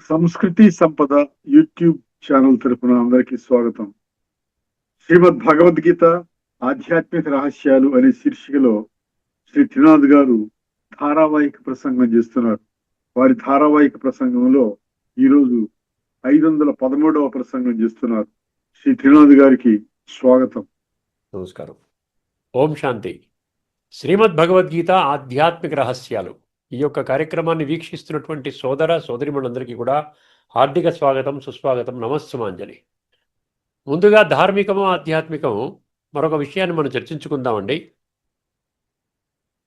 సంస్కృతి సంపద YouTube channel తరపున అందరికీ స్వాగతం. శ్రీమద్ భగవద్గీత ఆధ్యాత్మిక రహస్యాలు అనే శీర్షికలో శ్రీ త్రినాథ్ గారు ధారావాహిక ప్రసంగం చేస్తున్నారు. వారి ధారావాహిక ప్రసంగంలో ఈరోజు 513వ ప్రసంగం చేస్తున్నారు. శ్రీ త్రినాథ్ గారికి స్వాగతం. నమస్కారం. ఓం శాంతి. శ్రీమద్ భగవద్గీత ఆధ్యాత్మిక రహస్యాలు ఈ యొక్క కార్యక్రమాన్ని వీక్షిస్తున్నటువంటి సోదర సోదరిమణులందరికీ కూడా హార్దిక స్వాగతం, సుస్వాగతం, నమస్సుమాంజలి. ముందుగా ధార్మికము ఆధ్యాత్మికము మరొక విషయాన్ని మనం చర్చించుకుందామండి.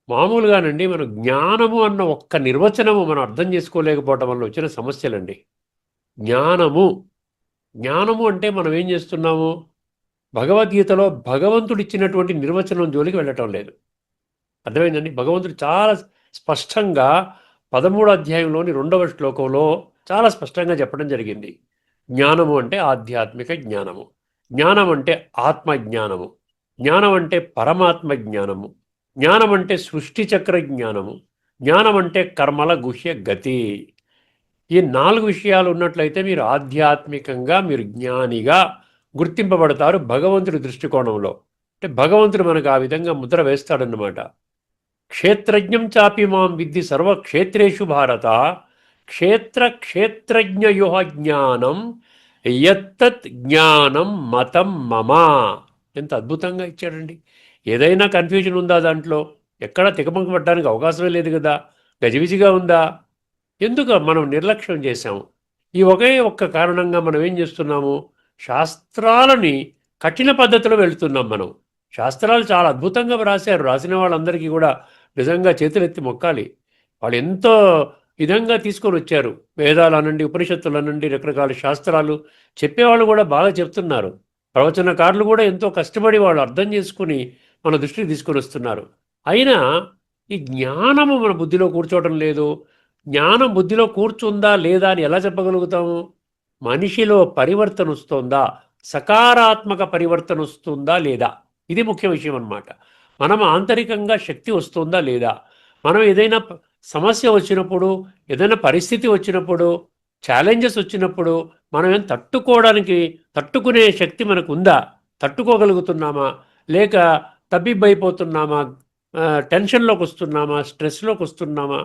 మామూలుగానండి మనం జ్ఞానము అన్న ఒక్క నిర్వచనము మనం అర్థం చేసుకోలేకపోవడం వల్ల వచ్చిన సమస్యలండి. జ్ఞానము అంటే మనం ఏం చేస్తున్నాము? భగవద్గీతలో భగవంతుడు ఇచ్చినటువంటి నిర్వచనం జోలికి వెళ్ళటం లేదు. అర్థమైందండి? భగవంతుడు చాలా స్పష్టంగా 13వ అధ్యాయంలోని 2వ శ్లోకంలో చాలా స్పష్టంగా చెప్పడం జరిగింది. జ్ఞానము అంటే ఆధ్యాత్మిక జ్ఞానము, జ్ఞానం అంటే ఆత్మజ్ఞానము, జ్ఞానం అంటే పరమాత్మ జ్ఞానము, జ్ఞానం అంటే సృష్టి చక్ర జ్ఞానము, జ్ఞానం అంటే కర్మల గుహ్య గతి. ఈ 4 విషయాలు ఉన్నట్లయితే మీరు ఆధ్యాత్మికంగా మీరు జ్ఞానిగా గుర్తింపబడతారు భగవంతుడి దృష్టికోణంలో. అంటే భగవంతుడు మనకు ఆ విధంగా ముద్ర వేస్తాడన్నమాట. క్షేత్రజ్ఞం చాపి మాం విద్ధి సర్వక్షేత్రేషు భారత క్షేత్రజ్ఞయో జ్ఞానం యత్తత్ జ్ఞానం మతం మమ. ఎంత అద్భుతంగా ఇచ్చాడండి. ఏదైనా కన్ఫ్యూజన్ ఉందా దాంట్లో? ఎక్కడ తికమక పడడానికి అవకాశమే లేదు కదా. గజిబిజిగా ఉందా? ఎందుకు మనం నిర్లక్ష్యం చేశాము? ఈ ఒక్క కారణంగా మనం ఏం చేస్తున్నాము? శాస్త్రాలని కఠిన పద్ధతిలో వెళుతున్నాం మనం. శాస్త్రాలు చాలా అద్భుతంగా రాశారు. రాసిన వాళ్ళందరికీ కూడా నిజంగా చేతులెత్తి మొక్కాలి. వాళ్ళు ఎంతో విధంగా తీసుకొని వచ్చారు. వేదాలు అనండి, ఉపనిషత్తులు అనండి, రకరకాల శాస్త్రాలు చెప్పేవాళ్ళు కూడా బాగా చెప్తున్నారు. ప్రవచనకారులు కూడా ఎంతో కష్టపడి వాళ్ళు అర్థం చేసుకుని మన దృష్టికి తీసుకొని వస్తున్నారు. అయినా ఈ జ్ఞానము మన బుద్ధిలో కూర్చోవడం లేదు. జ్ఞానం బుద్ధిలో కూర్చుందా లేదా అని ఎలా చెప్పగలుగుతాము? మనిషిలో పరివర్తన వస్తుందా, సకారాత్మక పరివర్తన వస్తుందా లేదా, ఇది ముఖ్య విషయం అన్నమాట. మనం ఆంతరికంగా శక్తి వస్తుందా లేదా, మనం ఏదైనా సమస్య వచ్చినప్పుడు, ఏదైనా పరిస్థితి వచ్చినప్పుడు, ఛాలెంజెస్ వచ్చినప్పుడు మనం ఏం తట్టుకునే శక్తి మనకు ఉందా? తట్టుకోగలుగుతున్నామా లేక తబ్బిబ్బైపోతున్నామా, టెన్షన్లోకి వస్తున్నామా, స్ట్రెస్లోకి వస్తున్నామా,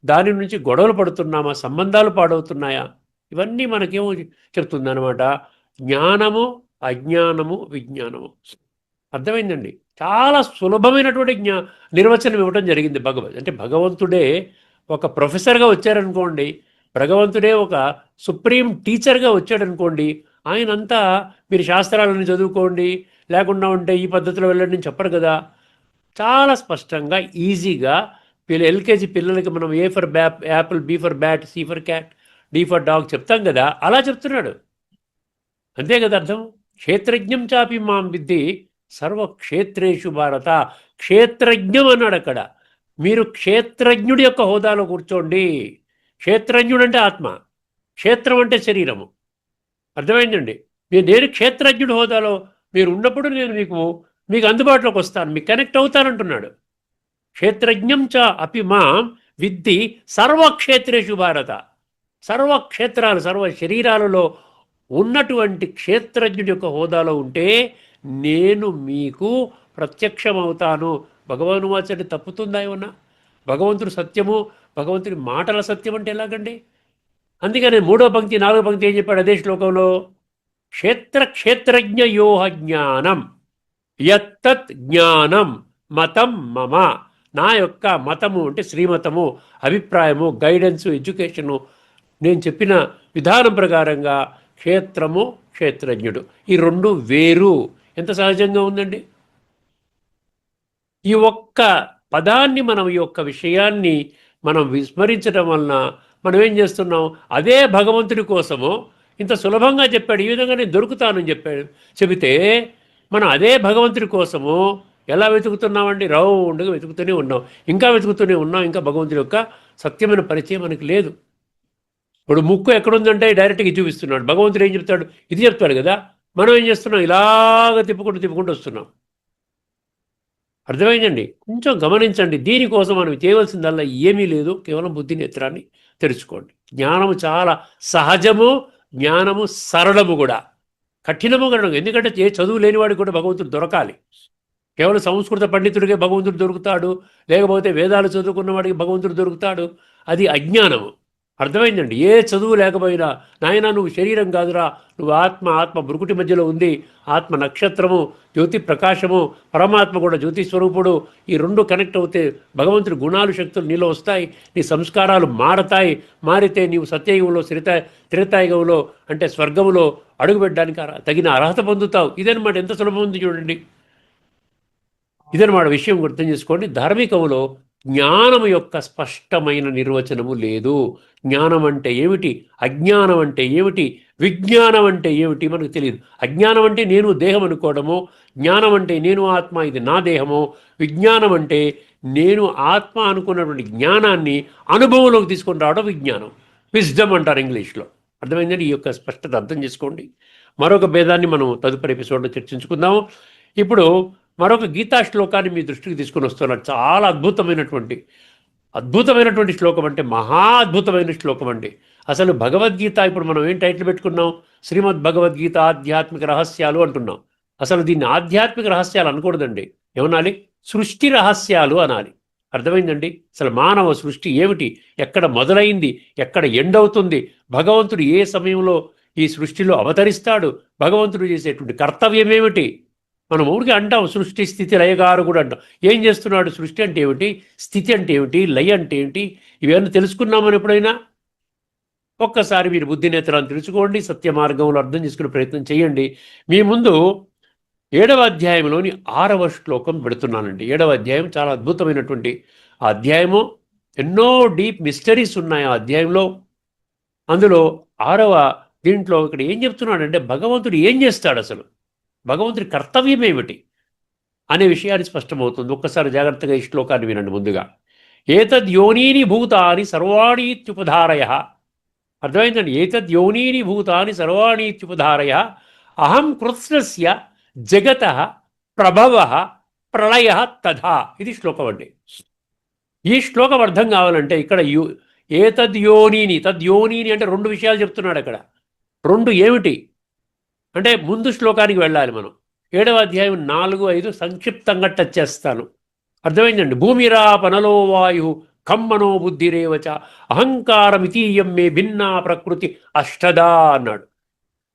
దాని నుంచి గొడవలు పడుతున్నామా, సంబంధాలు పాడవుతున్నాయా? ఇవన్నీ మనకేమో చెప్తుందన్నమాట. జ్ఞానము, అజ్ఞానము, విజ్ఞానము. అర్థమైందండి? చాలా సులభమైనటువంటి నిర్వచనం ఇవ్వడం జరిగింది అంటే భగవంతుడే ఒక ప్రొఫెసర్గా వచ్చారనుకోండి, భగవంతుడే ఒక సుప్రీం టీచర్గా వచ్చాడనుకోండి, ఆయనంతా మీరు శాస్త్రాలను చదువుకోండి, లేకుండా ఉంటే ఈ పద్ధతిలో వెళ్ళండి అని చెప్పరు కదా. చాలా స్పష్టంగా ఈజీగా ఎల్కేజీ పిల్లలకి మనం A for apple, B for bat, C for cat, D for dog చెప్తాం కదా, అలా చెప్తున్నాడు. అంతే కదా అర్థం. క్షేత్రజ్ఞం చాపి మాం విద్ధి సర్వక్షేత్రేషు భారత. క్షేత్రజ్ఞం అన్నాడు అక్కడ. మీరు క్షేత్రజ్ఞుడి యొక్క హోదాలో కూర్చోండి. క్షేత్రజ్ఞుడు అంటే ఆత్మ, క్షేత్రం అంటే శరీరము. అర్థమైందండి? నేను క్షేత్రజ్ఞుడి హోదాలో మీరు ఉన్నప్పుడు నేను మీకు అందుబాటులోకి వస్తాను, మీకు కనెక్ట్ అవుతానంటున్నాడు. క్షేత్రజ్ఞం చ అపి మాం విద్ధి సర్వక్షేత్రేషు భారత. సర్వక్షేత్రాలు, సర్వ శరీరాలలో ఉన్నటువంటి క్షేత్రజ్ఞుడి యొక్క హోదాలో ఉంటే నేను మీకు ప్రత్యక్షమవుతాను. భగవానువాచని తప్పుతుందా ఏమన్నా? భగవంతుడు సత్యము, భగవంతుడి మాటల సత్యం అంటే ఎలాగండి? అందుకని 3వ పంక్తి 4వ పంక్తి ఏం చెప్పాడు అదే శ్లోకంలో? క్షేత్రజ్ఞయోహ జ్ఞానం యత్తత్ జ్ఞానం మతం మమ. నా యొక్క మతము అంటే శ్రీమతము, అభిప్రాయము, గైడెన్సు, ఎడ్యుకేషను, నేను చెప్పిన విధానం ప్రకారంగా క్షేత్రము, క్షేత్రజ్ఞుడు, ఈ 2 వేరు. ఎంత సహజంగా ఉందండి. ఈ ఒక్క పదాన్ని మనం, ఈ ఒక్క విషయాన్ని మనం విస్మరించడం వలన మనం ఏం చేస్తున్నాం? అదే భగవంతుడి కోసము ఇంత సులభంగా చెప్పాడు, ఈ విధంగా నేను దొరుకుతానని చెబితే మనం అదే భగవంతుడి కోసము ఎలా వెతుకుతున్నామండి? రౌండ్గా వెతుకుతూనే ఉన్నాం, ఇంకా వెతుకుతూనే ఉన్నాం. ఇంకా భగవంతుడి యొక్క సత్యమైన పరిచయం మనకి లేదు. ఇప్పుడు ముక్కు ఎక్కడుందంటే డైరెక్ట్గా చూపిస్తున్నాడు. భగవంతుడు ఏం చెప్తాడు? ఇది చెప్తాడు కదా. మనం ఏం చేస్తున్నాం? ఇలాగ తిప్పుకుంటూ వస్తున్నాం. అర్థమైందండి? కొంచెం గమనించండి. దీనికోసం మనం చేయవలసిందల్లా ఏమీ లేదు, కేవలం బుద్ధి నేత్రాన్ని తెరుచుకోండి. జ్ఞానము చాలా సహజము, జ్ఞానము సరళము కూడా, కఠినము కూడా. ఎందుకంటే ఏ చదువు లేనివాడికి కూడా భగవంతుడు దొరకాలి. కేవలం సంస్కృత పండితుడికే భగవంతుడు దొరుకుతాడు, లేకపోతే వేదాలు చదువుకున్న వాడికి భగవంతుడు దొరుకుతాడు, అది అజ్ఞానము. అర్థమైందండి? ఏ చదువు లేకపోయినా, నాయన నువ్వు శరీరం కాదురా, నువ్వు ఆత్మ, ఆత్మ భృకుటి మధ్యలో ఉంది, ఆత్మ నక్షత్రము, జ్యోతి ప్రకాశము, పరమాత్మ కూడా జ్యోతి స్వరూపుడు. ఈ రెండు కనెక్ట్ అవుతే భగవంతుడి గుణాలు, శక్తులు నీలో వస్తాయి, నీ సంస్కారాలు మారతాయి. మారితే నీవు సత్యయుగంలో, త్రేతాయుగంలో అంటే స్వర్గములో అడుగుపెట్టడానికి తగిన అర్హత పొందుతావు. ఇదనమాట. ఎంత సులభం ఉంది చూడండి. ఇదనమాట విషయం. అర్థం చేసుకోండి. ధార్మికంలో జ్ఞానము యొక్క స్పష్టమైన నిర్వచనము లేదు. జ్ఞానం అంటే ఏమిటి, అజ్ఞానం అంటే ఏమిటి, విజ్ఞానం అంటే ఏమిటి మనకు తెలియదు. అజ్ఞానం అంటే నేను దేహం అనుకోవడము, జ్ఞానం అంటే నేను ఆత్మ, ఇది నా దేహము. విజ్ఞానం అంటే నేను ఆత్మ అనుకున్నటువంటి జ్ఞానాన్ని అనుభవంలోకి తీసుకొని రావడం విజ్ఞానం. విజ్డమ్ అంటారు ఇంగ్లీష్లో. అర్థమైందండి? ఈ యొక్క స్పష్టత అర్థం చేసుకోండి. మరొక భేదాన్ని మనం తదుపరి ఎపిసోడ్లో చర్చించుకుందాము. ఇప్పుడు మరొక గీతా శ్లోకాన్ని మీ దృష్టికి తీసుకొని వస్తున్నారు. చాలా అద్భుతమైనటువంటి శ్లోకం, అంటే మహా అద్భుతమైన శ్లోకం అండి. అసలు భగవద్గీత, ఇప్పుడు మనం ఏం టైటిల్ పెట్టుకున్నాం? శ్రీమద్ భగవద్గీత ఆధ్యాత్మిక రహస్యాలు అంటున్నాం. అసలు దీన్ని ఆధ్యాత్మిక రహస్యాలు అనకూడదండి. ఏమనాలి? సృష్టి రహస్యాలు అనాలి. అర్థమైందండి? అసలు మానవ సృష్టి ఏమిటి, ఎక్కడ మొదలైంది, ఎక్కడ ఎండ్ అవుతుంది, భగవంతుడు ఏ సమయంలో ఈ సృష్టిలో అవతరిస్తాడు, భగవంతుడు చేసేటువంటి కర్తవ్యం ఏమిటి. మనం ఊరికి అంటాం సృష్టి స్థితి లయగారు కూడా అంటాం. ఏం చేస్తున్నాడు? సృష్టి అంటే ఏమిటి, స్థితి అంటే ఏమిటి, లయ అంటే ఏమిటి, ఇవన్నీ తెలుసుకున్నామని ఎప్పుడైనా? ఒక్కసారి మీరు బుద్ధి నేత్రాన్ని తెలుసుకోండి, సత్య మార్గంలో అర్థం చేసుకునే ప్రయత్నం చేయండి. మీ ముందు 7వ అధ్యాయంలోని 6వ శ్లోకం పెడుతున్నానండి. 7వ అధ్యాయం చాలా అద్భుతమైనటువంటి అధ్యాయము. ఎన్నో డీప్ మిస్టరీస్ ఉన్నాయి ఆ అధ్యాయంలో. అందులో 6వ దీంట్లో ఇక్కడ ఏం చెప్తున్నాడంటే భగవంతుడు ఏం చేస్తాడు, అసలు భగవంతుడి కర్తవ్యం ఏమిటి అనే విషయాన్ని స్పష్టమవుతుంది. ఒక్కసారి జాగ్రత్తగా ఈ శ్లోకాన్ని వినండి. ముందుగా ఏతద్యోనీని భూతాని సర్వాణీత్యుపధారయ. అర్థమైందండి? ఏతద్యోనీని భూతాని సర్వాణీత్యుపధారయ అహం కృత్స్నస్య జగత ప్రభవ ప్రళయ తథా. ఇది శ్లోకం అండి. ఈ శ్లోకం అర్థం కావాలంటే ఇక్కడ ఏతద్యోనీని, తద్యోనీని అంటే రెండు విషయాలు చెప్తున్నాడు అక్కడ. రెండు ఏమిటి అంటే ముందు శ్లోకానికి వెళ్ళాలి మనం. 7వ అధ్యాయం 4, 5 సంక్షిప్తంగా టచ్ చేస్తాను. అర్థమైందండి? భూమిరాపనలో వాయు ఖమ్మనో బుద్ధిరేవచ అహంకారమితీయం మే భిన్నా ప్రకృతి అష్టదా అన్నాడు.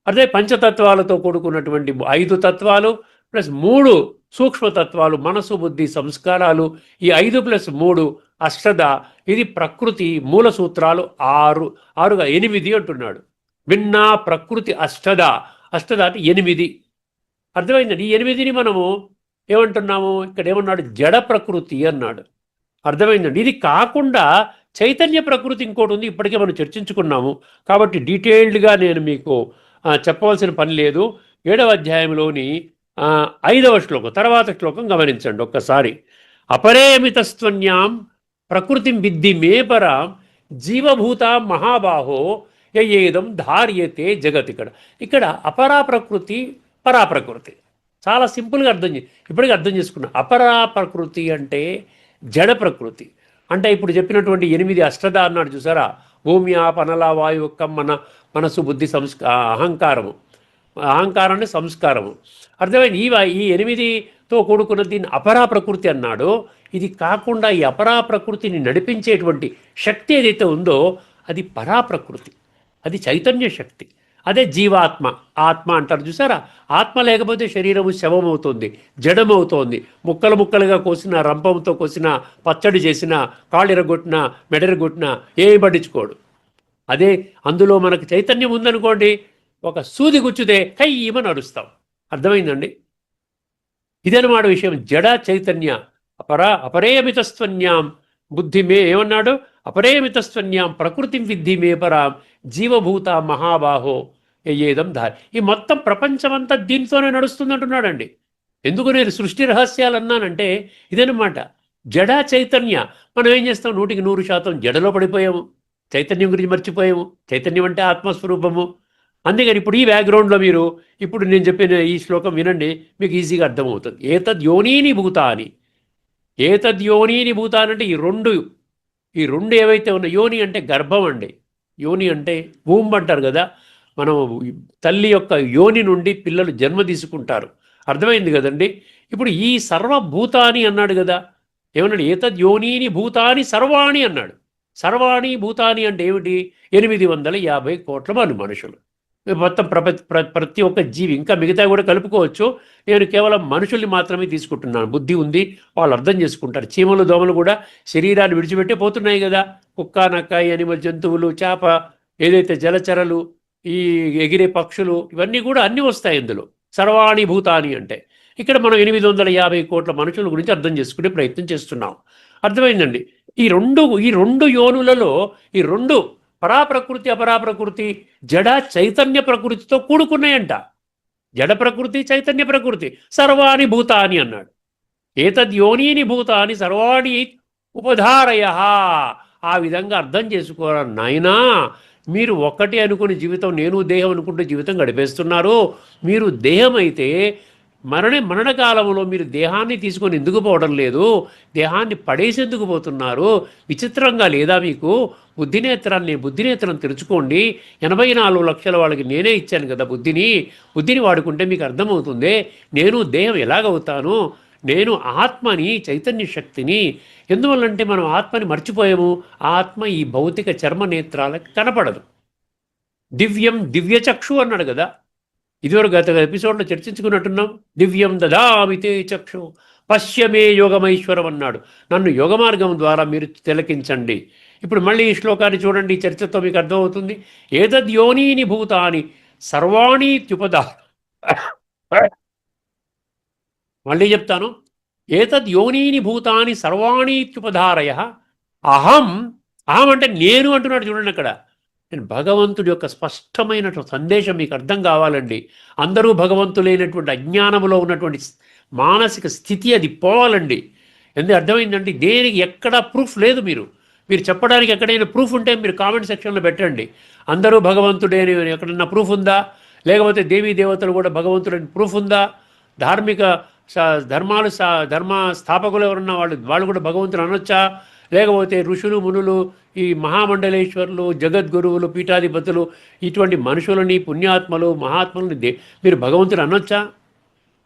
అదే పంచతత్వాలతో కూడుకున్నటువంటి 5 తత్వాలు ప్లస్ 3 సూక్ష్మతత్వాలు, మనసు, బుద్ధి, సంస్కారాలు. ఈ 5 + 3 అష్టద. ఇది ప్రకృతి మూల సూత్రాలు 6గా 8 అంటున్నాడు. భిన్నా ప్రకృతి అష్టద. అష్టద అంటే 8. అర్థమైందండి? ఈ 8ని మనము ఏమంటున్నాము? ఇక్కడ ఏమన్నాడు? జడ ప్రకృతి అన్నాడు. అర్థమైందండి? ఇది కాకుండా చైతన్య ప్రకృతి ఇంకోటి ఉంది, ఇప్పటికే మనం చర్చించుకున్నాము. కాబట్టి డీటెయిల్డ్గా నేను మీకు చెప్పవలసిన పని లేదు. 7వ అధ్యాయంలోని 5వ శ్లోకం తర్వాత శ్లోకం గమనించండి ఒక్కసారి. అపరేమితస్త్వన్యాం ప్రకృతిం విద్ధి మే పరాం జీవభూత మహాబాహో ఏదం ధార్యతే జగత్. ఇక్కడ అపరా ప్రకృతి, పరా ప్రకృతి చాలా సింపుల్గా ఇప్పటికీ అర్థం చేసుకున్నా. అపరా ప్రకృతి అంటే జడ ప్రకృతి. అంటే ఇప్పుడు చెప్పినటువంటి 8 అష్టద అన్నాడు చూసారా? భూమి, ఆపనల, వాయు, మన మనసు, బుద్ధి, అహంకారము. అహంకారాన్ని సంస్కారము. అర్థమైంది? ఈ 8తో కూడుకున్న దీన్ని అపరా ప్రకృతి అన్నాడు. ఇది కాకుండా ఈ అపరా ప్రకృతిని నడిపించేటువంటి శక్తి ఏదైతే ఉందో అది పరాప్రకృతి, అది చైతన్య శక్తి. అదే జీవాత్మ. ఆత్మ అంటారు చూసారా? ఆత్మ లేకపోతే శరీరము శవమవుతుంది, జడమవుతోంది. ముక్కలు ముక్కలుగా కోసిన, రంపంతో కోసిన, పచ్చడి చేసిన, కాళ్ళిరగొట్టిన, మెడరగొట్టిన ఏమి పట్టించుకోడు. అదే అందులో మనకు చైతన్యం ఉందనుకోండి, ఒక సూది గుచ్చితే కయ్యమని నడుస్తాం. అర్థమైందండి? ఇదన్నమాట విషయం. జడ చైతన్య అపరేమితస్త్వన్యాం బుద్ధి మే ఏమన్నాడు? అపరేమితస్త్వన్యాం ప్రకృతిం విద్ధి మే పరాం జీవభూత మహాబాహో ఏదం ధారి. ఈ మొత్తం ప్రపంచమంతా దీంతోనే నడుస్తుందంటున్నాడండి. ఎందుకు నేను సృష్టి రహస్యాలు అన్నానంటే ఇదనమాట. జడ చైతన్య. మనం ఏం చేస్తాం? 100% జడలో పడిపోయాము, చైతన్యం గురించి మర్చిపోయాము. చైతన్యం అంటే ఆత్మస్వరూపము. అందుకని ఇప్పుడు ఈ బ్యాక్గ్రౌండ్లో మీరు ఇప్పుడు నేను చెప్పిన ఈ శ్లోకం వినండి, మీకు ఈజీగా అర్థమవుతుంది. ఏతద్యోనీని భూతాని. ఏతద్యోనీని భూతాని అంటే ఈ 2 ఈ రెండు ఏవైతే ఉన్నాయి, యోని అంటే గర్భం అండి, యోని అంటే వూంబ్ అంటారు కదా, మనం తల్లి యొక్క యోని నుండి పిల్లలు జన్మ తీసుకుంటారు. అర్థమైంది కదండి. ఇప్పుడు ఈ సర్వభూతాని అన్నాడు కదా, ఏమన్నాడు? ఏతద్ యోనీని భూతాని సర్వాణి అన్నాడు. సర్వాణి భూతాని అంటే ఏమిటి? 850 కోట్ల మంది మనుషులు, మొత్తం ప్రతి ఒక్క జీవి, ఇంకా మిగతా కూడా కలుపుకోవచ్చు. నేను కేవలం మనుషుల్ని మాత్రమే తీసుకుంటున్నాను. బుద్ధి ఉంది, వాళ్ళు అర్థం చేసుకుంటారు. చీమలు దోమలు కూడా శరీరాన్ని విడిచిపెట్టే పోతున్నాయి కదా. కుక్క, నక్క, యానిమల్, జంతువులు, చేప, ఏదైతే జలచరలు, ఈ ఎగిరే పక్షులు, ఇవన్నీ కూడా అన్నీ వస్తాయి ఇందులో. సర్వాణి భూతాని అంటే ఇక్కడ మనం 850 కోట్ల మనుషుల గురించి అర్థం చేసుకునే ప్రయత్నం చేస్తున్నాం. అర్థమైందండి. ఈ రెండు యోనులలో ఈ రెండు పరాప్రకృతి, అపరాప్రకృతి, జడ చైతన్య ప్రకృతితో కూడుకున్నాయంట. జడ ప్రకృతి, చైతన్య ప్రకృతి. సర్వాణి భూతాని అన్నాడు. ఏతద్ యోనీని భూతాని సర్వాణి ఉపధారయ. ఆ విధంగా అర్థం చేసుకోవాలి నాయనా. మీరు ఒక్కటి అనుకుని జీవితం, నేను దేహం అనుకుంటే జీవితం గడిపేస్తున్నారు. మీరు దేహం అయితే మరణకాలంలో మీరు దేహాన్ని తీసుకొని ఎందుకు పోవడం లేదు? దేహాన్ని పడేసి ఎందుకు పోతున్నారు? విచిత్రంగా లేదా మీకు? బుద్ధినేత్రం తెరుచుకోండి. 84 లక్షల వాళ్ళకి నేనే ఇచ్చాను కదా బుద్ధిని వాడుకుంటే మీకు అర్థమవుతుంది. నేను దేహం ఎలాగవుతాను? నేను ఆత్మని, చైతన్య శక్తిని. ఎందువల్లంటే మనం ఆత్మని మర్చిపోయాము. ఆత్మ ఈ భౌతిక చర్మనేత్రాలకు కనపడదు. దివ్యచక్షు అన్నాడు కదా, ఇదివరకు గత ఎపిసోడ్లో చర్చించుకున్నట్టున్నాం. దివ్యం దదామితే చక్షు పశ్యమే యోగమైశ్వరం అన్నాడు. నన్ను యోగ మార్గం ద్వారా మీరు తిలకించండి. ఇప్పుడు మళ్ళీ ఈ శ్లోకాన్ని చూడండి, ఈ చర్చతో మీకు అర్థమవుతుంది. ఏతద్ యోనీని భూతాని సర్వాణీత్యుపదా. మళ్ళీ చెప్తాను. ఏతద్ యోనీని భూతాని సర్వాణీత్యుపధారయ. అహం అంటే నేను అంటున్నాడు చూడండి అక్కడ. నేను భగవంతుడి యొక్క స్పష్టమైన సందేశం మీకు అర్థం కావాలండి. అందరూ భగవంతులైనటువంటి అజ్ఞానంలో ఉన్నటువంటి మానసిక స్థితి అది పోవాలండి. ఎందుకు అర్థమైందండి? దేనికి ఎక్కడా ప్రూఫ్ లేదు. మీరు చెప్పడానికి ఎక్కడైనా ప్రూఫ్ ఉంటే మీరు కామెంట్ సెక్షన్లో పెట్టండి. అందరూ భగవంతుడే అని ఎక్కడన్నా ప్రూఫ్ ఉందా? లేకపోతే దేవీ దేవతలు కూడా భగవంతుడని ప్రూఫ్ ఉందా? ధార్మిక ధర్మ స్థాపకులు ఎవరున్నా వాళ్ళు కూడా భగవంతుడు అనొచ్చా? లేకపోతే ఋషులు, మునులు, ఈ మహామండలేశ్వరులు, జగద్గురువులు, పీఠాధిపతులు, ఇటువంటి మనుషులని, పుణ్యాత్మలు, మహాత్ములని మీరు భగవంతుడు అనొచ్చా?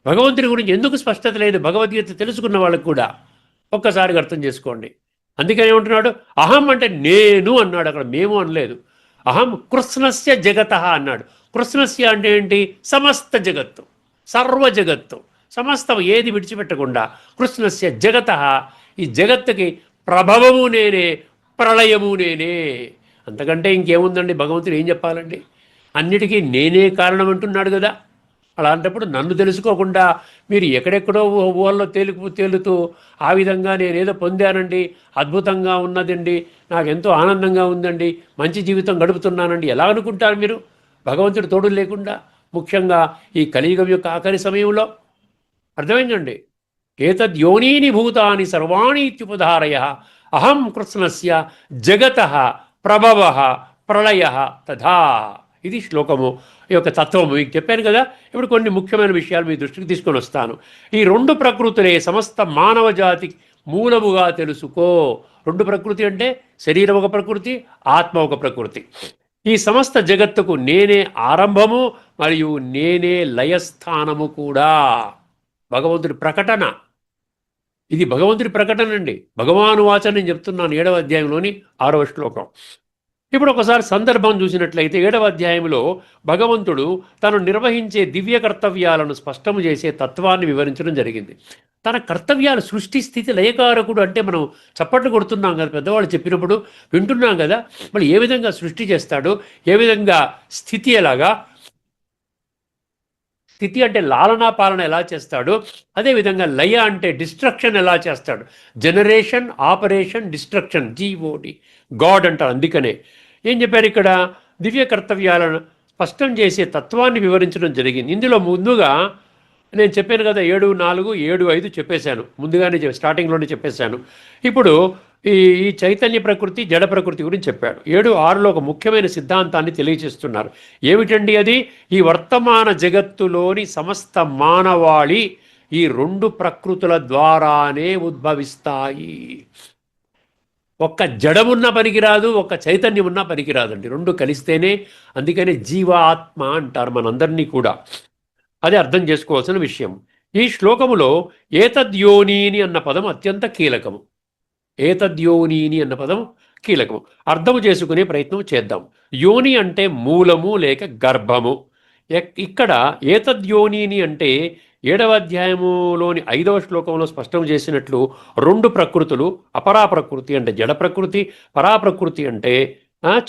భగవంతుడి గురించి ఎందుకు స్పష్టత లేదు? భగవద్గీత తెలుసుకున్న వాళ్ళకు కూడా ఒక్కసారిగా అర్థం చేసుకోండి. అందుకని ఏమంటున్నాడు? అహం అంటే నేను అన్నాడు, అక్కడ మేము అనలేదు. అహం కృష్ణస్య జగత అన్నాడు. కృష్ణస్య అంటే ఏంటి? సమస్త జగత్తు, సర్వ జగత్తు, సమస్తం ఏది విడిచిపెట్టకుండా. కృష్ణస్య జగత, ఈ జగత్తుకి ప్రభవము నేనే, ప్రళయము నేనే. అంతకంటే ఇంకేముందండి? భగవంతుడు ఏం చెప్పాలండి? అన్నిటికీ నేనే కారణం అంటున్నాడు కదా. అలాంటప్పుడు నన్ను తెలుసుకోకుండా మీరు ఎక్కడెక్కడో ఊళ్ళో తేలుతూ ఆ విధంగా నేనేదో పొందానండి, అద్భుతంగా ఉన్నదండి, నాకెంతో ఆనందంగా ఉందండి, మంచి జీవితం గడుపుతున్నానండి ఎలా అనుకుంటారు మీరు? భగవంతుడు తోడు లేకుండా, ముఖ్యంగా ఈ కలియుగం యొక్క ఆఖరి సమయంలో. అర్థమైందండి. ఏతద్ యోనీని భూతాని సర్వాణీత్యుపధారయ. అహం కృష్ణస్య జగత ప్రభవ ప్రళయ తథా. ఇది శ్లోకము యొక్క తత్వము మీకు చెప్పాను కదా. ఇప్పుడు కొన్ని ముఖ్యమైన విషయాలు మీ దృష్టికి తీసుకొని వస్తాను. ఈ రెండు ప్రకృతులే సమస్త మానవ జాతికి మూలముగా తెలుసుకో. రెండు ప్రకృతి అంటే శరీరం ఒక ప్రకృతి, ఆత్మ ఒక ప్రకృతి. ఈ సమస్త జగత్తుకు నేనే ఆరంభము మరియు నేనే లయస్థానము కూడా. భగవంతుడి ప్రకటన ఇది. భగవంతుడి ప్రకటన అండి. భగవాను వాచ నేను చెప్తున్నాను 7వ అధ్యాయంలోని 6వ శ్లోకం. ఇప్పుడు ఒకసారి సందర్భం చూసినట్లయితే 7వ అధ్యాయంలో భగవంతుడు తను నిర్వహించే దివ్య కర్తవ్యాలను స్పష్టము చేసే తత్వాన్ని వివరించడం జరిగింది. తన కర్తవ్యాలు సృష్టి స్థితి లయకారకుడు అంటే మనం చప్పట్లు కొడుతున్నాం కదా, పెద్దవాళ్ళు చెప్పినప్పుడు వింటున్నాం కదా. మళ్ళీ ఏ విధంగా సృష్టి చేస్తాడు, ఏ విధంగా స్థితి ఎలాగా, స్థితి అంటే లాలనా పాలన ఎలా చేస్తాడు, అదేవిధంగా లయ అంటే డిస్ట్రక్షన్ ఎలా చేస్తాడు. Generation, operation, destruction, GOD God అంటారు. అందుకనే ఏం చెప్పారు ఇక్కడ? దివ్య కర్తవ్యాలను స్పష్టం చేసే తత్వాన్ని వివరించడం జరిగింది. ఇందులో ముందుగా నేను చెప్పాను కదా 7:4, 7:5 చెప్పేశాను, ముందుగానే స్టార్టింగ్లోనే చెప్పేశాను. ఇప్పుడు ఈ చైతన్య ప్రకృతి, జడ ప్రకృతి గురించి చెప్పాడు. 7:6లో ఒక ముఖ్యమైన సిద్ధాంతాన్ని తెలియజేస్తున్నారు. ఏమిటండి అది? ఈ వర్తమాన జగత్తులోని సమస్త మానవాళి ఈ రెండు ప్రకృతుల ద్వారానే ఉద్భవిస్తాయి. ఒక్క జడమున్నా పనికిరాదు, ఒక్క చైతన్యం ఉన్నా పనికిరాదండి. రెండు కలిస్తేనే, అందుకనే జీవాత్మ అంటారు మనందరినీ కూడా. అది అర్థం చేసుకోవాల్సిన విషయం. ఈ శ్లోకములో ఏతద్యోనీని అన్న పదం అత్యంత కీలకము. ఏతద్యోనీని అన్న పదం కీలకము. అర్థము చేసుకునే ప్రయత్నం చేద్దాం. యోని అంటే మూలము లేక గర్భము. ఇక్కడ ఏతద్యోనీని అంటే 7వ అధ్యాయములోని 5వ శ్లోకంలో స్పష్టం చేసినట్లు రెండు ప్రకృతులు, అపరా ప్రకృతి అంటే జడ ప్రకృతి, పరాప్రకృతి అంటే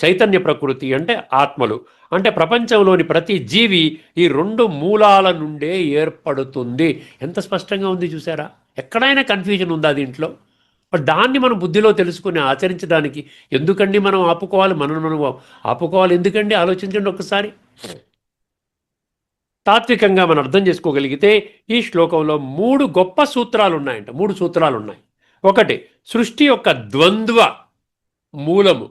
చైతన్య ప్రకృతి అంటే ఆత్మలు. అంటే ప్రపంచంలోని ప్రతి జీవి ఈ రెండు మూలాల నుండే ఏర్పడుతుంది. ఎంత స్పష్టంగా ఉంది చూసారా? ఎక్కడైనా కన్ఫ్యూజన్ ఉందా దీంట్లో? దాన్ని మనం బుద్ధిలో తెలుసుకుని ఆచరించడానికి ఎందుకండి మనం ఆపుకోవాలి? మనం ఆపుకోవాలి ఎందుకండి? ఆలోచించండి ఒక్కసారి. తాత్వికంగా మనం అర్థం చేసుకోగలిగితే ఈ శ్లోకంలో 3 గొప్ప సూత్రాలు ఉన్నాయంట. 3 సూత్రాలు ఉన్నాయి. ఒకటి, సృష్టి యొక్క ద్వంద్వ మూలము.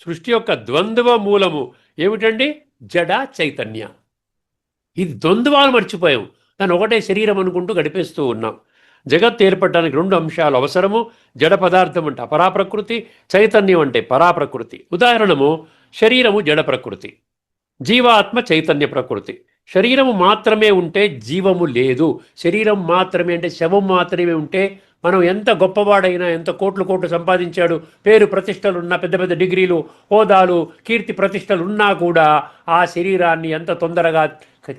సృష్టి యొక్క ద్వంద్వ మూలము ఏమిటండి? జడ చైతన్య. ఇది ద్వంద్వాలు మర్చిపోయాం. దాన్ని ఒకటే శరీరం అనుకుంటూ గడిపేస్తూ ఉన్నాం. జగత్ ఏర్పడడానికి 2 అంశాలు అవసరము. జడ పదార్థం అంటే అపరాప్రకృతి, చైతన్యం అంటే పరాప్రకృతి. ఉదాహరణము, శరీరము జడ ప్రకృతి, జీవాత్మ చైతన్య ప్రకృతి. శరీరము మాత్రమే ఉంటే జీవము లేదు. శరీరం మాత్రమే అంటే శవం మాత్రమే ఉంటే మనం ఎంత గొప్పవాడైనా, ఎంత కోట్లు సంపాదించాడు, పేరు ప్రతిష్టలు ఉన్నా, పెద్ద పెద్ద డిగ్రీలు, హోదాలు, కీర్తి ప్రతిష్టలు ఉన్నా కూడా ఆ శరీరాన్ని ఎంత తొందరగా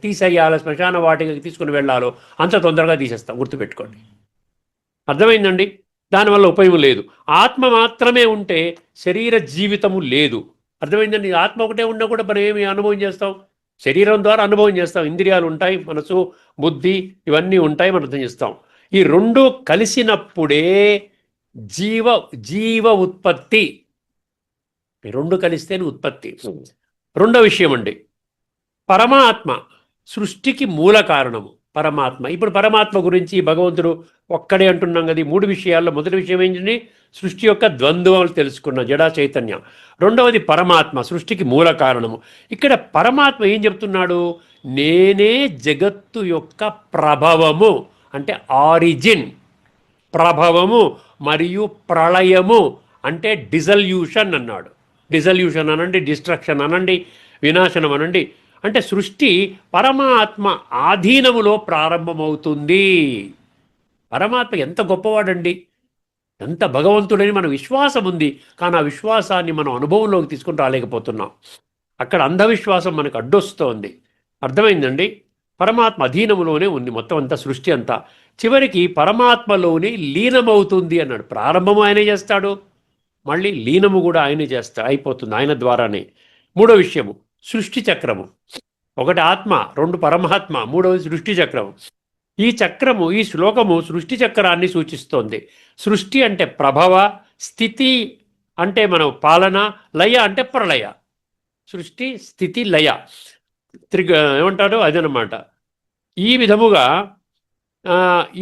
తీసేయాలో, శ్మశాన వాటికి తీసుకుని వెళ్ళాలో అంత తొందరగా తీసేస్తాం. గుర్తుపెట్టుకోండి. అర్థమైందండి? దానివల్ల ఉపయోగం లేదు. ఆత్మ మాత్రమే ఉంటే శరీర జీవితము లేదు. అర్థమైందండి? ఆత్మ ఒకటే ఉన్నా కూడా మనం ఏమి అనుభవం చేస్తాం? శరీరం ద్వారా అనుభవం చేస్తాం. ఇంద్రియాలు ఉంటాయి, మనసు, బుద్ధి ఇవన్నీ ఉంటాయి, మనం అర్థం చేస్తాం. ఈ రెండు కలిసినప్పుడే జీవ ఉత్పత్తి. ఈ రెండు కలిస్తేనే ఉత్పత్తి. రెండో విషయం అండి, పరమాత్మ సృష్టికి మూల కారణము పరమాత్మ. ఇప్పుడు పరమాత్మ గురించి భగవంతుడు ఒక్కడే అంటున్నాం కదా. 3 విషయాల్లో మొదటి విషయం ఏంటంటే సృష్టి యొక్క ద్వంద్వాలు తెలుసుకున్న జడా చైతన్యం. రెండవది పరమాత్మ సృష్టికి మూల కారణము. ఇక్కడ పరమాత్మ ఏం చెప్తున్నాడు? నేనే జగత్తు యొక్క ప్రభవము అంటే ఆరిజిన్. ప్రభవము మరియు ప్రళయము అంటే డిజల్యూషన్ అన్నాడు. డిజల్యూషన్ అనండి, డిస్ట్రక్షన్ అనండి, వినాశనం అనండి. అంటే సృష్టి పరమాత్మ ఆధీనములో ప్రారంభమవుతుంది. పరమాత్మ ఎంత గొప్పవాడండి, ఎంత భగవంతుడని మన విశ్వాసం ఉంది. కానీ ఆ విశ్వాసాన్ని మనం అనుభవంలోకి తీసుకుని రాలేకపోతున్నాం. అక్కడ అంధవిశ్వాసం మనకు అడ్డొస్తోంది. అర్థమైందండి? పరమాత్మ అధీనములోనే ఉంది మొత్తం అంతా, సృష్టి అంతా. చివరికి పరమాత్మలోనే లీనమవుతుంది అన్నాడు. ప్రారంభము ఆయనే చేస్తాడు, మళ్ళీ లీనము కూడా ఆయనే అయిపోతుంది ఆయన ద్వారానే. మూడో విషయము సృష్టి చక్రము. ఒకటి ఆత్మ, 2 పరమాత్మ, మూడవది సృష్టి చక్రము. ఈ చక్రము, ఈ శ్లోకము సృష్టి చక్రాన్ని సూచిస్తోంది. సృష్టి అంటే ప్రభవ, స్థితి అంటే మనం పాలన, లయ అంటే ప్రళయ. సృష్టి, స్థితి, లయ ఏమంటారు అదనమాట. ఈ విధముగా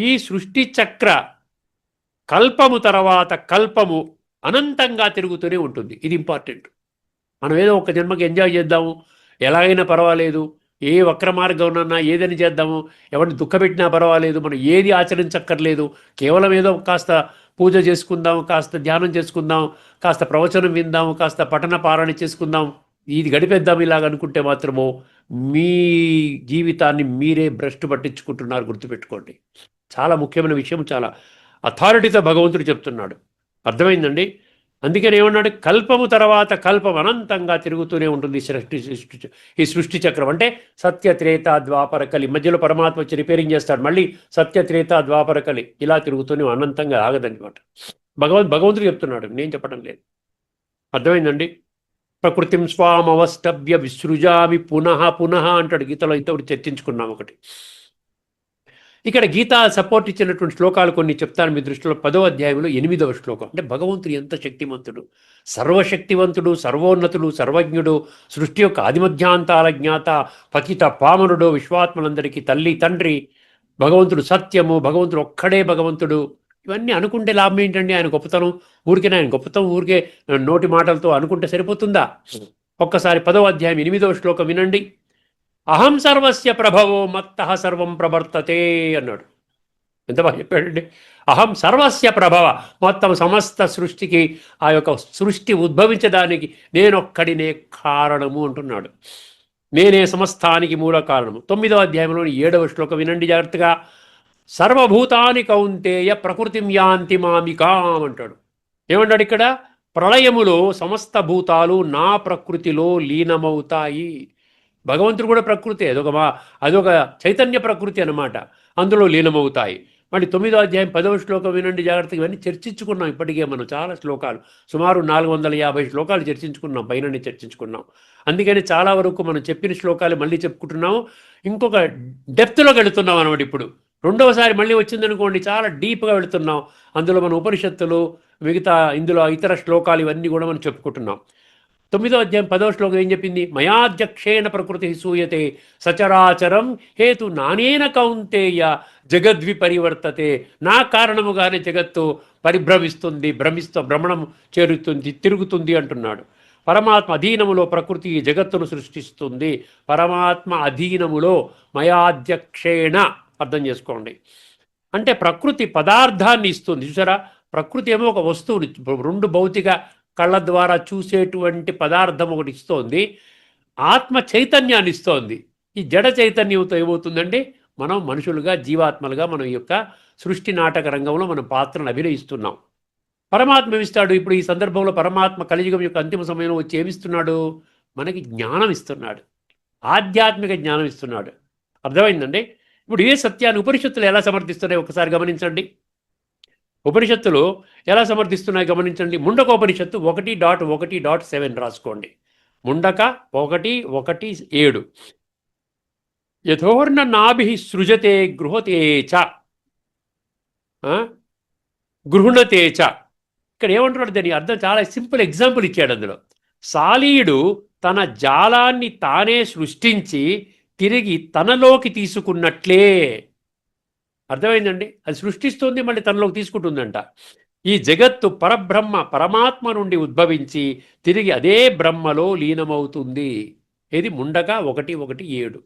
ఈ సృష్టి చక్ర కల్పము తర్వాత కల్పము అనంతంగా తిరుగుతూనే ఉంటుంది. ఇది ఇంపార్టెంట్. మనం ఏదో ఒక జన్మకి ఎంజాయ్ చేద్దాము, ఎలాగైనా పర్వాలేదు, ఏ వక్ర మార్గంలో ఏదని చేద్దాము, ఎవరిని దుఃఖపెట్టినా పర్వాలేదు, మనం ఏది ఆచరించక్కర్లేదు, కేవలం ఏదో కాస్త పూజ చేసుకుందాం, కాస్త ధ్యానం చేసుకుందాం, కాస్త ప్రవచనం విందాం, కాస్త పఠన పారాయణ చేసుకుందాం, ఇది గడిపేద్దాం ఇలాగ అనుకుంటే మాత్రము మీ జీవితాన్ని మీరే భ్రష్టు పట్టించుకుంటున్నారు. గుర్తుపెట్టుకోండి. చాలా ముఖ్యమైన విషయం, చాలా అథారిటీతో భగవంతుడు చెప్తున్నాడు. అర్థమైందండి? అందుకని ఏమన్నాడు? కల్పము తర్వాత కల్పం అనంతంగా తిరుగుతూనే ఉంటుంది ఈ సృష్టి చక్రం. అంటే సత్య త్రేత ద్వాపర కలి, మధ్యలో పరమాత్మ వచ్చి రిపేరింగ్ చేస్తాడు, మళ్ళీ సత్య త్రేత ద్వాపర కలి ఇలా తిరుగుతూనే అనంతంగా ఆగదనమాట. భగవంతుడు చెప్తున్నాడు, నేను చెప్పడం లేదు. అర్థమైందండి? ప్రకృతిం స్వామవష్టభ్య విసృజామి పునః పునః అంటాడు గీతలో. ఇంతవరకు చర్చించుకున్నాం ఒకటి. ఇక్కడ గీత సపోర్ట్ ఇచ్చినటువంటి శ్లోకాలు కొన్ని చెప్తాను మీ దృష్టిలో. 10వ అధ్యాయంలో 8వ శ్లోకం. అంటే భగవంతుడు ఎంత శక్తివంతుడు, సర్వశక్తివంతుడు, సర్వోన్నతుడు, సర్వజ్ఞుడు, సృష్టి యొక్క ఆదిమధ్యాంతాల జ్ఞాత, పతిత పావనుడు, విశ్వాత్మలందరికీ తల్లి తండ్రి, భగవంతుడు సత్యము, భగవంతుడు ఒక్కడే భగవంతుడు. ఇవన్నీ అనుకుంటే లాభం ఏంటండి? ఆయన గొప్పతనం ఆయన గొప్పతనం ఊరికే నోటి మాటలతో అనుకుంటే సరిపోతుందా? ఒక్కసారి 10వ అధ్యాయం 8వ శ్లోకం వినండి. అహం సర్వస్య ప్రభవో మత్తః సర్వం ప్రవర్తతే అన్నాడు. ఎంత బాగా చెప్పాడండి. అహం సర్వస్య ప్రభవ, మొత్తం సమస్త సృష్టికి, ఆ యొక్క సృష్టి ఉద్భవించడానికి నేనొక్కడినే కారణము అంటున్నాడు. నేనే సమస్తానికి మూల కారణము. 9వ అధ్యాయంలోని 7వ శ్లోకం వినండి జాగ్రత్తగా. సర్వభూతాని కౌంతేయ ప్రకృతిం యాంతి మామికాం అంటాడు. ఏమన్నాడు ఇక్కడ? ప్రళయములో సమస్త భూతాలు నా ప్రకృతిలో లీనమవుతాయి. భగవంతుడు కూడా ప్రకృతి, అదొక చైతన్య ప్రకృతి అన్నమాట. అందులో లీనమవుతాయి. మళ్ళీ 9వ అధ్యాయం 10వ శ్లోకం వినండి జాగ్రత్తగా. ఇవన్నీ చర్చించుకున్నాం ఇప్పటికే మనం, చాలా శ్లోకాలు, సుమారు 450 శ్లోకాలు చర్చించుకున్నాం, పైన చర్చించుకున్నాం. అందుకని చాలా వరకు మనం చెప్పిన శ్లోకాలు మళ్ళీ చెప్పుకుంటున్నాము. ఇంకొక డెప్త్లోకి వెళుతున్నాం అన్నమాట. ఇప్పుడు రెండవసారి మళ్ళీ వచ్చిందనుకోండి, చాలా డీప్గా వెళుతున్నాం. అందులో మన ఉపనిషత్తులు, మిగతా ఇందులో ఇతర శ్లోకాలు ఇవన్నీ కూడా మనం చెప్పుకుంటున్నాం. 9వ అధ్యాయం 10వ శ్లోకం ఏం చెప్పింది? మయాధ్యక్షేణ ప్రకృతి సూయతే సచరాచరం హేతు నానేన కౌంతేయ జగద్విపరివర్తతే. నా కారణముగానే జగత్తు పరిభ్రమిస్తుంది, భ్రమణం తిరుగుతుంది అంటున్నాడు. పరమాత్మ అధీనములో ప్రకృతి జగత్తును సృష్టిస్తుంది. పరమాత్మ అధీనములో మయాధ్యక్షేణ, అర్థం చేసుకోండి. అంటే ప్రకృతి పదార్థాన్ని ఇస్తుంది, చూసారా? ప్రకృతి ఏమో ఒక వస్తువుని, రెండు భౌతిక కళ్ళ ద్వారా చూసేటువంటి పదార్థం ఒకటి ఇస్తోంది. ఆత్మ చైతన్యాన్ని ఇస్తోంది. ఈ జడ చైతన్యంతో ఏమవుతుందండి? మనం మనుషులుగా, జీవాత్మలుగా మనం ఈ యొక్క సృష్టి నాటక రంగంలో మనం పాత్రను అభినయిస్తున్నాం. పరమాత్మ ఏమిస్తాడు? ఇప్పుడు ఈ సందర్భంలో పరమాత్మ కలియుగం యొక్క అంతిమ సమయంలో వచ్చి ఏమిస్తున్నాడు? మనకి జ్ఞానం ఇస్తున్నాడు, ఆధ్యాత్మిక జ్ఞానం ఇస్తున్నాడు. అర్థమైందండి? ఇప్పుడు ఏ సత్యాన్ని ఉపనిషత్తులు ఎలా సమర్థిస్తున్నాయి ఒకసారి గమనించండి. ఉపనిషత్తులు ఎలా సమర్థిస్తున్నాయి గమనించండి. ముండకోపనిషత్తు 1.1.7 రాసుకోండి. ముండక 1:1:7. యథోర్ణ నాభి సృజతే గృహతే చ గృహణతే చ. ఇక్కడ ఏమంటున్నాడు? దాని అర్థం చాలా సింపుల్ ఎగ్జాంపుల్ ఇచ్చాడు అందులో. సాలీయుడు తన జాలాన్ని తానే సృష్టించి తిరిగి తనలోకి తీసుకున్నట్లే. అర్థమైందండి? అది సృష్టిస్తుంది, మళ్ళీ తనలోకి తీసుకుంటుందంట. ఈ జగత్తు పరమాత్మ నుండి ఉద్భవించి తిరిగి అదే బ్రహ్మలో లీనమవుతుంది. ఇది ముండక 1:1:7.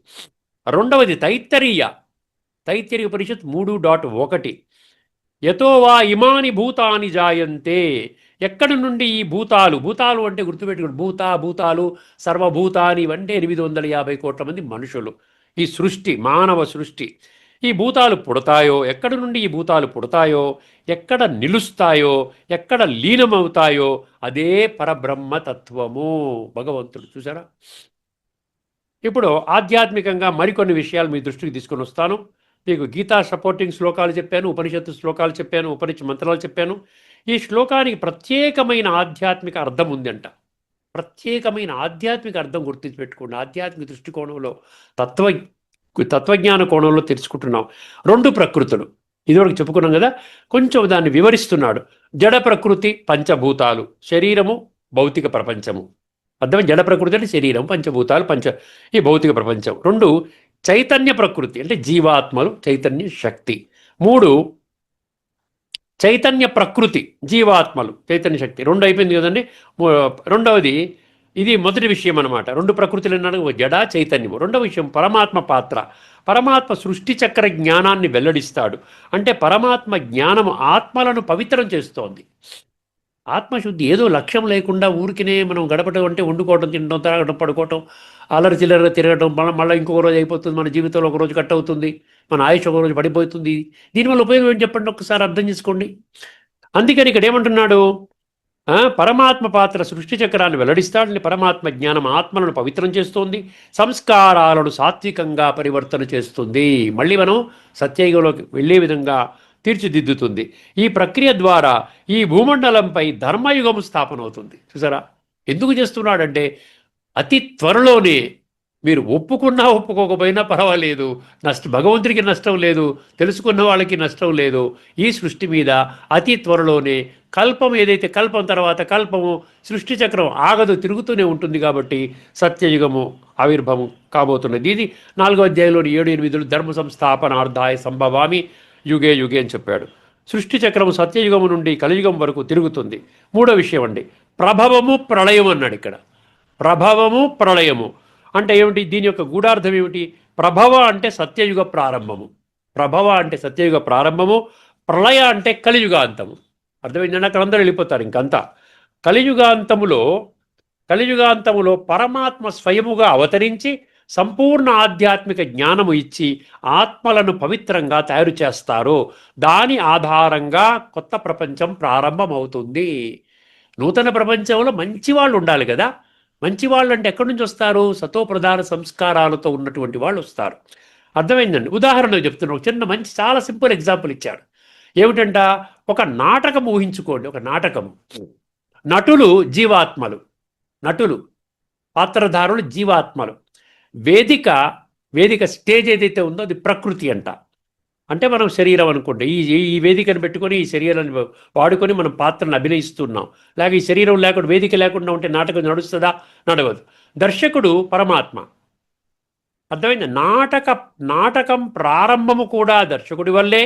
రెండవది తైత్తరీయ ఉపనిషత్ 3.1. యతో వా ఇమాని భూతాని జాయంతే. ఎక్కడి నుండి ఈ భూతాలు అంటే గుర్తుపెట్టుకోండి, భూతాలు సర్వభూతాని అంటే 850 కోట్ల మంది మనుషులు, ఈ సృష్టి, మానవ సృష్టి. ఈ భూతాలు పుడతాయో, ఎక్కడి నుండి ఈ భూతాలు పుడతాయో, ఎక్కడ నిలుస్తాయో, ఎక్కడ లీనమవుతాయో అదే పరబ్రహ్మతత్వము, భగవంతుడు. చూసారా? ఇప్పుడు ఆధ్యాత్మికంగా మరికొన్ని విషయాలు మీ దృష్టికి తీసుకొని వస్తాను. మీకు గీతా సపోర్టింగ్ శ్లోకాలు చెప్పాను, ఉపనిషత్తు శ్లోకాలు చెప్పాను, మంత్రాలు చెప్పాను. ఈ శ్లోకానికి ప్రత్యేకమైన ఆధ్యాత్మిక అర్థం ఉందంట. ప్రత్యేకమైన ఆధ్యాత్మిక అర్థం గుర్తించిపెట్టుకోండి. ఆధ్యాత్మిక దృష్టికోణంలో, తత్వజ్ఞాన కోణంలో తెలుసుకుంటున్నాం. 2 ప్రకృతులు ఇదివరకు చెప్పుకున్నాం కదా, కొంచెం దాన్ని వివరిస్తున్నాడు. జడ ప్రకృతి, పంచభూతాలు, శరీరము, భౌతిక ప్రపంచము. అర్థం? జడ ప్రకృతి అంటే శరీరం, పంచభూతాలు, ఈ భౌతిక ప్రపంచం. 2 చైతన్య ప్రకృతి అంటే జీవాత్మలు, చైతన్య శక్తి. 3 చైతన్య ప్రకృతి, జీవాత్మలు, చైతన్య శక్తి. 2 అయిపోయింది కదండి. రెండవది, ఇది మొదటి విషయం అనమాట. 2 ప్రకృతులు అన్నాడు, జడ, చైతన్యము. రెండవ విషయం పరమాత్మ పాత్ర. పరమాత్మ సృష్టి చక్ర జ్ఞానాన్ని వెల్లడిస్తాడు. అంటే పరమాత్మ జ్ఞానము ఆత్మలను పవిత్రం చేస్తోంది. ఆత్మశుద్ధి ఏదో లక్ష్యం లేకుండా ఊరికినే మనం గడపటం అంటే వండుకోవటం, తినడం, తాగడం, పడుకోవటం, అల్లరి చిల్లరగా తిరగటం, మళ్ళీ ఇంకొక రోజు అయిపోతుంది, మన జీవితంలో ఒక రోజు కట్ అవుతుంది, మన ఆయుష్ ఒక రోజు పడిపోతుంది. దీనివల్ల ఉపయోగం ఏంటి చెప్పండి, ఒక్కసారి అర్థం చేసుకోండి. అందుకని ఇక్కడ ఏమంటున్నాడు? పరమాత్మ పాత్ర సృష్టి చక్రాన్ని వెల్లడిస్తాడని. పరమాత్మ జ్ఞానం ఆత్మలను పవిత్రం చేస్తుంది, సంస్కారాలను సాత్వికంగా పరివర్తన చేస్తుంది, మళ్ళీ మనం సత్యయుగంలోకి వెళ్ళే విధంగా తీర్చిదిద్దుతుంది. ఈ ప్రక్రియ ద్వారా ఈ భూమండలంపై ధర్మయుగము స్థాపన అవుతుంది. చూసారా? ఎందుకు చేస్తున్నాడంటే అతి త్వరలోనే, మీరు ఒప్పుకున్నా ఒప్పుకోకపోయినా పర్వాలేదు, భగవంతుడికి నష్టం లేదు, తెలుసుకున్న వాళ్ళకి నష్టం లేదు. ఈ సృష్టి మీద అతి త్వరలోనే కల్పం, ఏదైతే కల్పం తర్వాత కల్పము, సృష్టి చక్రం ఆగదు, తిరుగుతూనే ఉంటుంది. కాబట్టి సత్యయుగము ఆవిర్భావం కాబోతున్నది. ఇది 4వ అధ్యాయంలోని 7-8 ధర్మ సంస్థాపనార్థాయ సంభవామి యుగే యుగే అని చెప్పాడు. సృష్టి చక్రము సత్యయుగము నుండి కలియుగం వరకు తిరుగుతుంది. 3వ విషయం అండి, ప్రభవము ప్రళయం అన్నాడు ఇక్కడ. ప్రభవము ప్రళయము అంటే ఏమిటి? దీని యొక్క గూఢార్థం ఏమిటి? ప్రభవ అంటే సత్యయుగ ప్రారంభము, ప్రభవ అంటే సత్యయుగ ప్రారంభము, ప్రళయ అంటే కలియుగాంతము. అర్థమైందండి? అక్కడ అందరూ వెళ్ళిపోతారు ఇంకంతా. కలియుగాంతములో కలియుగాంతములో పరమాత్మ స్వయముగా అవతరించి సంపూర్ణ ఆధ్యాత్మిక జ్ఞానము ఇచ్చి ఆత్మలను పవిత్రంగా తయారు చేస్తారు. దాని ఆధారంగా కొత్త ప్రపంచం ప్రారంభమవుతుంది. నూతన ప్రపంచంలో మంచి వాళ్ళు ఉండాలి కదా. మంచి వాళ్ళు అంటే ఎక్కడి నుంచి వస్తారు? సతోప్రధాన సంస్కారాలతో ఉన్నటువంటి వాళ్ళు వస్తారు. అర్థమైందండి? ఉదాహరణకు చెప్తున్నాను. ఒక చిన్న మంచి చాలా సింపుల్ ఎగ్జాంపుల్ ఇచ్చాడు. ఏమిటంట? ఒక నాటకం ఊహించుకోండి. ఒక నాటకం, నటులు జీవాత్మలు, నటులు పాత్రధారులు జీవాత్మలు, వేదిక వేదిక స్టేజ్ ఏదైతే ఉందో అది ప్రకృతి అంట. అంటే మనం శరీరం అనుకోండి. ఈ ఈ వేదికను పెట్టుకొని ఈ శరీరాన్ని వాడుకొని మనం పాత్రను అభినయిస్తున్నాం. లేక ఈ శరీరం లేకుండా వేదిక లేకుండా ఉంటే నాటకం నడుస్తుందా? నడవదు. దర్శకుడు పరమాత్మ. అర్థమైంది? నాటకం ప్రారంభము కూడా దర్శకుడి వల్లే,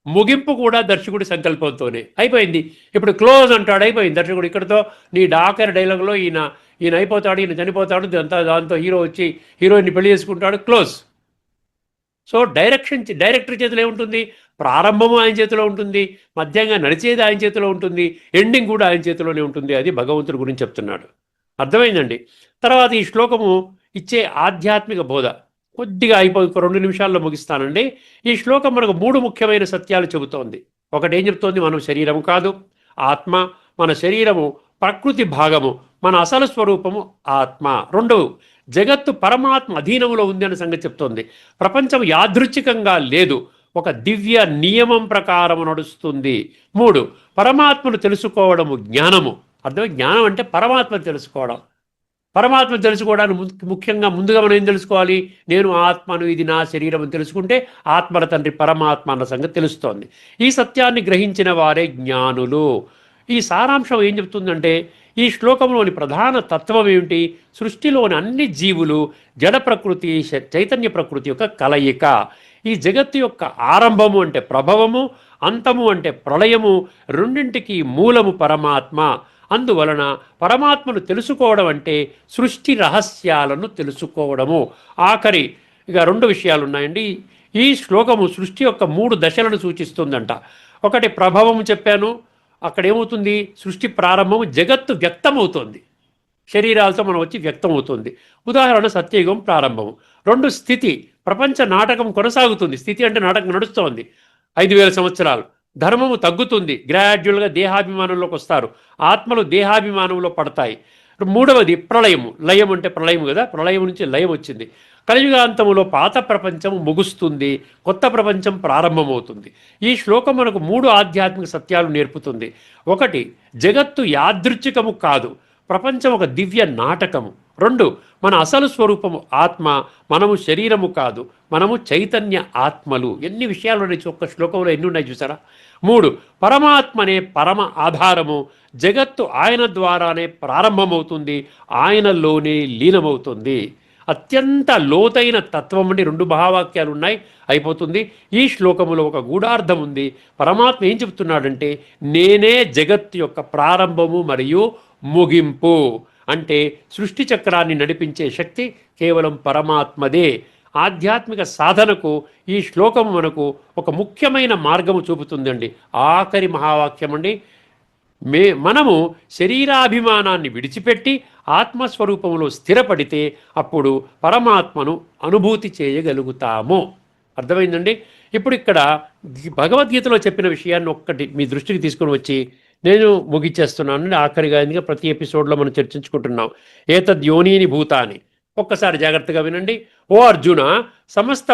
ముగింపు కూడా దర్శకుడి సంకల్పంతోనే. అయిపోయింది. ఇప్పుడు క్లోజ్ అంటాడు, అయిపోయింది. దర్శకుడు ఇక్కడితో నీ డాకర్ డైలాగ్లో ఈయన ఈయన అయిపోతాడు, ఈయన చనిపోతాడు, దాంతో హీరో వచ్చి హీరోయిన్ని పెళ్లి చేసుకుంటాడు, క్లోజ్. సో డైరెక్టర్ చేతిలో ఏముంటుంది? ప్రారంభము ఆయన చేతిలో ఉంటుంది, మధ్యంగా నడిచేది ఆయన చేతిలో ఉంటుంది, ఎండింగ్ కూడా ఆయన చేతిలోనే ఉంటుంది. అది భగవంతుడి గురించి చెప్తున్నాడు. అర్థమైందండి? తర్వాత ఈ శ్లోకము ఇచ్చే ఆధ్యాత్మిక బోధ కొద్దిగా అయిపోయి 2 నిమిషాల్లో ముగిస్తానండి. ఈ శ్లోకం మనకు 3 ముఖ్యమైన సత్యాలు చెబుతోంది. ఒకటి ఏం చెప్తోంది? మనం శరీరము కాదు, ఆత్మ. మన శరీరము ప్రకృతి భాగము, మన అసలు స్వరూపము ఆత్మ. 2, జగత్తు పరమాత్మ అధీనంలో ఉంది అనే సంగతి చెప్తోంది. ప్రపంచం యాదృచ్ఛికంగా లేదు, ఒక దివ్య నియమం ప్రకారం నడుస్తుంది. 3, పరమాత్మను తెలుసుకోవడము జ్ఞానము. అర్థమే? జ్ఞానం అంటే పరమాత్మను తెలుసుకోవడం. పరమాత్మ తెలుసుకోవడానికి ముఖ్యంగా ముందుగా మనం ఏం తెలుసుకోవాలి? నేను ఆత్మను, ఇది నా శరీరం అని తెలుసుకుంటే ఆత్మల తండ్రి పరమాత్మ అన్న సంగతి తెలుస్తోంది. ఈ సత్యాన్ని గ్రహించిన వారే జ్ఞానులు. ఈ సారాంశం ఏం చెప్తుందంటే, ఈ శ్లోకంలోని ప్రధాన తత్వం ఏమిటి? సృష్టిలోని అన్ని జీవులు జడ ప్రకృతి, చైతన్య ప్రకృతి యొక్క కలయిక. ఈ జగత్తు యొక్క ఆరంభము అంటే ప్రభవము, అంతము అంటే ప్రళయము, రెండింటికి మూలము పరమాత్మ. అందువలన పరమాత్మను తెలుసుకోవడం అంటే సృష్టి రహస్యాలను తెలుసుకోవడము. ఆఖరి ఇక 2 విషయాలు ఉన్నాయండి. ఈ శ్లోకము సృష్టి యొక్క 3 దశలను సూచిస్తుందంట. ఒకటి ప్రభవము చెప్పాను. అక్కడ ఏమవుతుంది? సృష్టి ప్రారంభము, జగత్తు వ్యక్తమవుతుంది, శరీరాలతో మనం వచ్చి వ్యక్తమవుతుంది. ఉదాహరణ సత్యయుగం ప్రారంభము. 2, స్థితి, ప్రపంచ నాటకం కొనసాగుతుంది. స్థితి అంటే నాటకం నడుస్తోంది 5000 సంవత్సరాలు. ధర్మము తగ్గుతుంది, గ్రాడ్యువల్గా దేహాభిమానంలోకి వస్తారు, ఆత్మలు దేహాభిమానంలో పడతాయి. 3వది ప్రళయము. లయం అంటే ప్రళయం కదా, ప్రళయం నుంచి లయం వచ్చింది. కలియుగాంతములో పాత ప్రపంచం ముగుస్తుంది, కొత్త ప్రపంచం ప్రారంభమవుతుంది. ఈ శ్లోకం మనకు 3 ఆధ్యాత్మిక సత్యాలు నేర్పుతుంది. ఒకటి, జగత్తు యాదృచ్ఛికము కాదు, ప్రపంచం ఒక దివ్య నాటకము. 2, మన అసలు స్వరూపము ఆత్మ, మనము శరీరము కాదు, మనము చైతన్య ఆత్మలు. ఎన్ని విషయాలు ఉన్నాయి ఒక్క శ్లోకంలో, ఎన్ని ఉన్నాయి చూసారా? 3, పరమాత్మనే పరమ ఆధారము, జగత్తు ఆయన ద్వారానే ప్రారంభమవుతుంది, ఆయనలోనే లీనమవుతుంది. అత్యంత లోతైన తత్వం అండి. 2 మహావాక్యాలు ఉన్నాయి, అయిపోతుంది. ఈ శ్లోకములో ఒక గూఢార్థం ఉంది. పరమాత్మ ఏం చెప్తున్నాడంటే, నేనే జగత్తు యొక్క ప్రారంభము మరియు ముగింపు. అంటే సృష్టి చక్రాన్ని నడిపించే శక్తి కేవలం పరమాత్మదే. ఆధ్యాత్మిక సాధనకు ఈ శ్లోకము మనకు ఒక ముఖ్యమైన మార్గము చూపుతుందండి. ఆఖరి మహావాక్యం అండి. మనము శరీరాభిమానాన్ని విడిచిపెట్టి ఆత్మస్వరూపంలో స్థిరపడితే అప్పుడు పరమాత్మను అనుభూతి చేయగలుగుతాము. అర్థమైందండి? ఇప్పుడు ఇక్కడ భగవద్గీతలో చెప్పిన విషయాన్ని ఒక్కటి మీ దృష్టికి తీసుకుని వచ్చి నేను ముగిచ్చేస్తున్నాను. ఆఖరిగా ఎందుకంటే ప్రతి ఎపిసోడ్లో మనం చర్చించుకుంటున్నాం. ఏతద్ యోనీని భూతాని. ఒక్కసారి జాగ్రత్తగా వినండి. ఓ అర్జున, సమస్త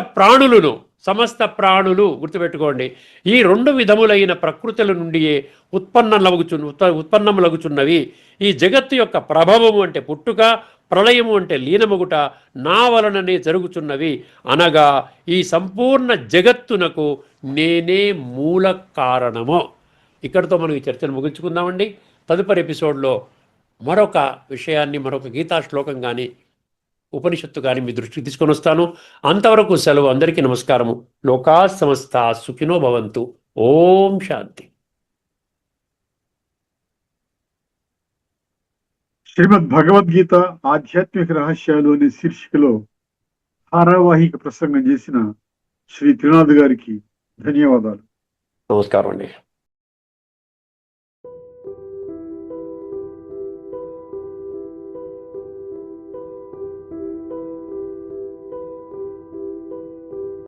ప్రాణులు గుర్తుపెట్టుకోండి, ఈ 2 విధములైన ప్రకృతుల నుండియే ఉత్పన్నములగుచున్నవి. ఈ జగత్తు యొక్క ప్రభావము అంటే పుట్టుక, ప్రళయము అంటే లీనముగుట నా వలననే జరుగుచున్నవి. అనగా ఈ సంపూర్ణ జగత్తునకు నేనే మూల కారణము. ఇక్కడితో మనం ఈ చర్చను ముగించుకుందామండి. తదుపరి ఎపిసోడ్లో మరొక విషయాన్ని, మరొక గీతా శ్లోకం కానీ ఉపనిషత్తు కానీ మీ దృష్టికి తీసుకొని వస్తాను. అంతవరకు సెలవు. అందరికీ నమస్కారము. లోకా సమస్త సుఖినో భవంతు. ఓం శాంతి. శ్రీమద్ భగవద్గీత ఆధ్యాత్మిక రహస్యాలు అనే శీర్షికలో ధారావాహిక ప్రసంగం చేసిన శ్రీ త్రినాథ్ గారికి ధన్యవాదాలు. నమస్కారం అండి.